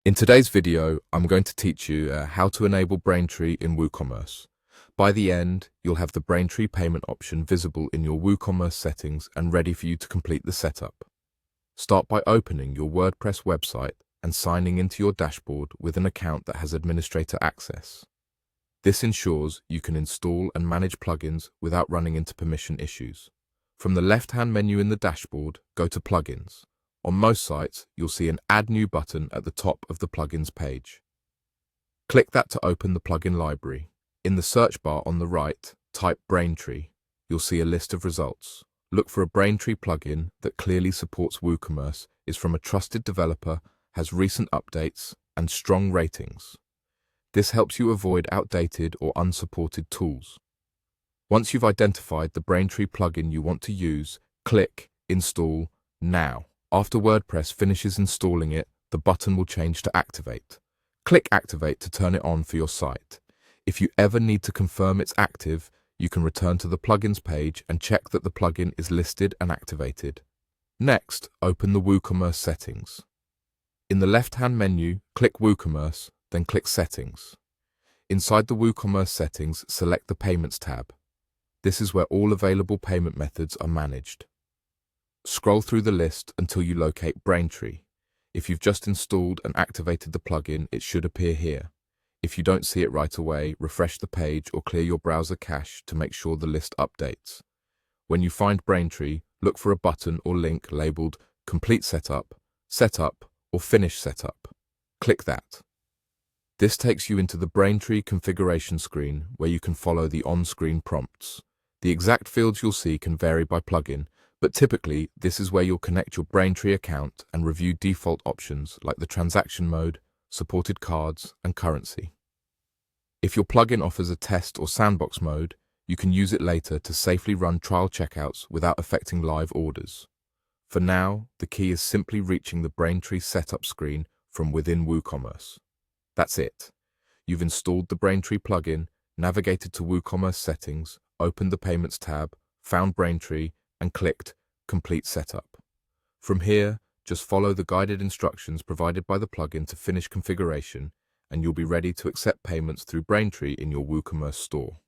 In today's video, I'm going to teach you how to enable Braintree in WooCommerce. By the end, you'll have the Braintree payment option visible in your WooCommerce settings and ready for you to complete the setup. Start by opening your WordPress website and signing into your dashboard with an account that has administrator access. This ensures you can install and manage plugins without running into permission issues. From the left-hand menu in the dashboard, go to Plugins. On most sites, you'll see an Add New button at the top of the plugins page. Click that to open the plugin library. In the search bar on the right, type Braintree. You'll see a list of results. Look for a Braintree plugin that clearly supports WooCommerce, is from a trusted developer, has recent updates, and strong ratings. This helps you avoid outdated or unsupported tools. Once you've identified the Braintree plugin you want to use, click Install Now. After WordPress finishes installing it, the button will change to Activate. Click Activate to turn it on for your site. If you ever need to confirm it's active, you can return to the plugins page and check that the plugin is listed and activated. Next, open the WooCommerce settings. In the left-hand menu, click WooCommerce, then click Settings. Inside the WooCommerce settings, select the Payments tab. This is where all available payment methods are managed. Scroll through the list until you locate Braintree. If you've just installed and activated the plugin, it should appear here. If you don't see it right away, refresh the page or clear your browser cache to make sure the list updates. When you find Braintree, look for a button or link labeled Complete Setup, Setup, or Finish Setup. Click that. This takes you into the Braintree configuration screen where you can follow the on-screen prompts. The exact fields you'll see can vary by plugin, but typically, this is where you'll connect your Braintree account and review default options like the transaction mode, supported cards, and currency. If your plugin offers a test or sandbox mode, you can use it later to safely run trial checkouts without affecting live orders. For now, the key is simply reaching the Braintree setup screen from within WooCommerce. That's it. You've installed the Braintree plugin, navigated to WooCommerce settings, opened the Payments tab, found Braintree, and clicked Complete Setup. From here, just follow the guided instructions provided by the plugin to finish configuration, and you'll be ready to accept payments through Braintree in your WooCommerce store.